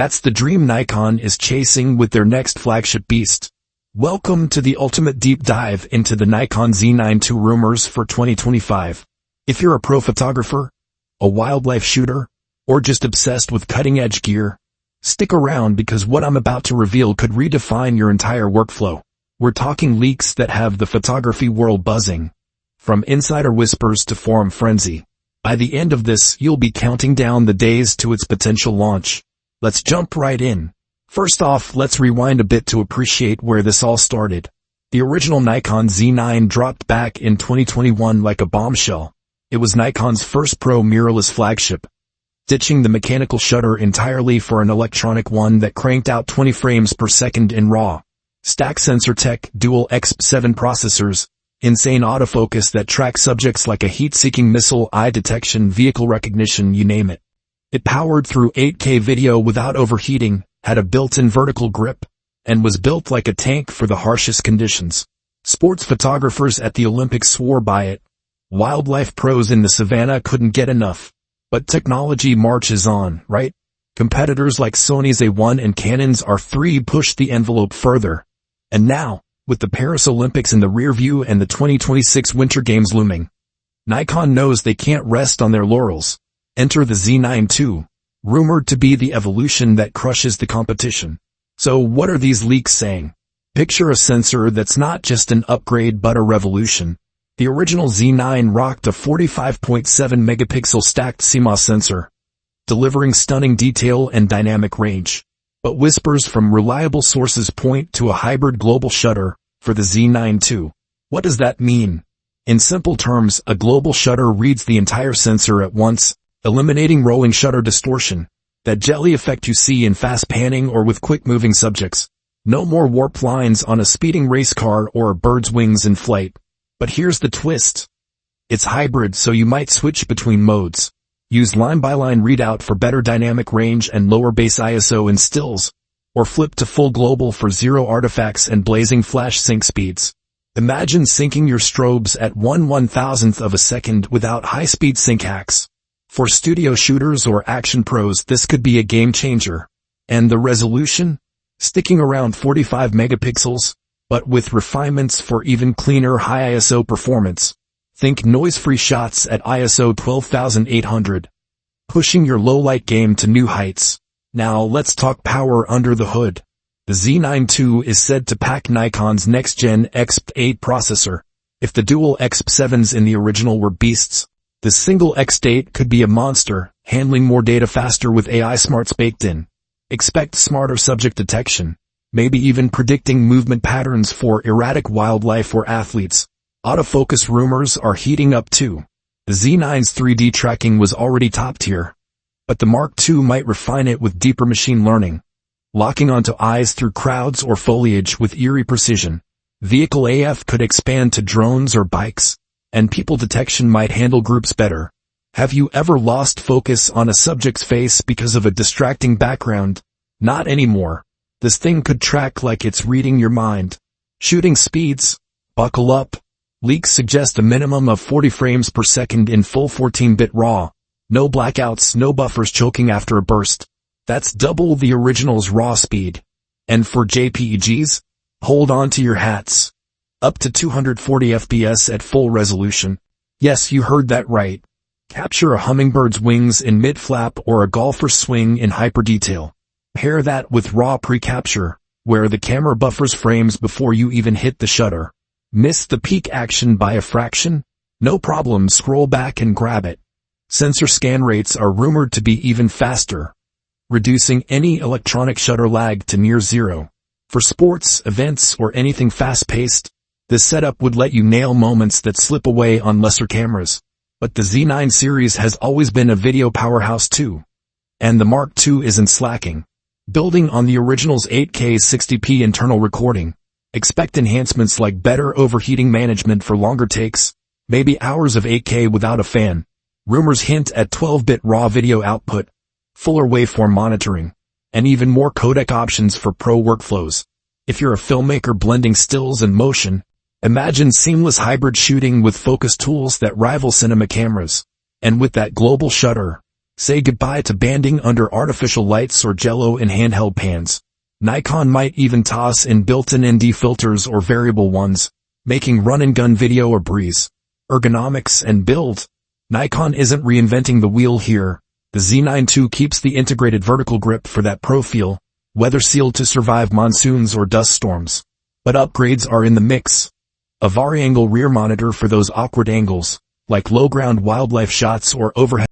That's the dream Nikon is chasing with their next flagship beast. Welcome to the ultimate deep dive into the Nikon Z9 II rumors for 2025. If you're a pro photographer, a wildlife shooter, or just obsessed with cutting-edge gear, stick around because what I'm about to reveal could redefine your entire workflow. We're talking leaks that have the photography world buzzing. From insider whispers to forum frenzy. By the end of this, you'll be counting down the days to its potential launch. Let's jump right in. First off, let's rewind a bit to appreciate where this all started. The original Nikon Z9 dropped back in 2021 like a bombshell. It was Nikon's first pro mirrorless flagship, ditching the mechanical shutter entirely for an electronic one that cranked out 20 frames per second in RAW. Stack sensor tech, dual X7 processors, insane autofocus that tracks subjects like a heat-seeking missile, eye detection, vehicle recognition, you name it. It powered through 8K video without overheating, had a built-in vertical grip, and was built like a tank for the harshest conditions. Sports photographers at the Olympics swore by it. Wildlife pros in the savannah couldn't get enough. But technology marches on, right? Competitors like Sony's A1 and Canon's R3 pushed the envelope further. And now, with the Paris Olympics in the rear view and the 2026 Winter Games looming, Nikon knows they can't rest on their laurels. Enter the Z9 II, rumored to be the evolution that crushes the competition. So what are these leaks saying? Picture a sensor that's not just an upgrade but a revolution. The original Z9 rocked a 45.7 megapixel stacked CMOS sensor, delivering stunning detail and dynamic range. But whispers from reliable sources point to a hybrid global shutter for the Z9 II. What does that mean? In simple terms, a global shutter reads the entire sensor at once, eliminating rolling shutter distortion, that jelly effect you see in fast panning or with quick-moving subjects. No more warp lines on a speeding race car or a bird's wings in flight. But here's the twist. It's hybrid, so you might switch between modes. Use line-by-line readout for better dynamic range and lower base ISO in stills, or flip to full global for zero artifacts and blazing flash sync speeds. Imagine syncing your strobes at 1/1000th of a second without high-speed sync hacks. For studio shooters or action pros, this could be a game changer. And the resolution? Sticking around 45 megapixels, but with refinements for even cleaner high ISO performance. Think noise-free shots at ISO 12800, pushing your low-light game to new heights. Now let's talk power under the hood. The Z9 II is said to pack Nikon's next-gen X8 processor. If the dual X7s in the original were beasts, the single X8 could be a monster, handling more data faster with AI smarts baked in. Expect smarter subject detection, maybe even predicting movement patterns for erratic wildlife or athletes. Autofocus rumors are heating up too. The Z9's 3D tracking was already top tier, but the Mark II might refine it with deeper machine learning, locking onto eyes through crowds or foliage with eerie precision. Vehicle AF could expand to drones or bikes, and people detection might handle groups better. Have you ever lost focus on a subject's face because of a distracting background? Not anymore. This thing could track like it's reading your mind. Shooting speeds? Buckle up. Leaks suggest a minimum of 40 frames per second in full 14-bit RAW. No blackouts, no buffers choking after a burst. That's double the original's RAW speed. And for JPEGs? Hold on to your hats. Up to 240 FPS at full resolution. Yes, you heard that right. Capture a hummingbird's wings in mid-flap or a golfer's swing in hyper-detail. Pair that with RAW pre-capture, where the camera buffers frames before you even hit the shutter. Miss the peak action by a fraction? No problem, scroll back and grab it. Sensor scan rates are rumored to be even faster, reducing any electronic shutter lag to near zero. For sports, events, or anything fast-paced, this setup would let you nail moments that slip away on lesser cameras. But the Z9 series has always been a video powerhouse too. And the Mark II isn't slacking. Building on the original's 8K 60p internal recording, expect enhancements like better overheating management for longer takes, maybe hours of 8K without a fan. Rumors hint at 12-bit RAW video output, fuller waveform monitoring, and even more codec options for pro workflows. If you're a filmmaker blending stills and motion, imagine seamless hybrid shooting with focus tools that rival cinema cameras. And with that global shutter, Say goodbye to banding under artificial lights or jello in handheld pans. Nikon might even toss in built-in ND filters or variable ones, making run-and-gun video a breeze. Ergonomics and build. Nikon isn't reinventing the wheel here. The Z9 II keeps the integrated vertical grip for that pro feel, weather-sealed to survive monsoons or dust storms. But upgrades are in the mix. A vari-angle rear monitor for those awkward angles, like low-ground wildlife shots or overhead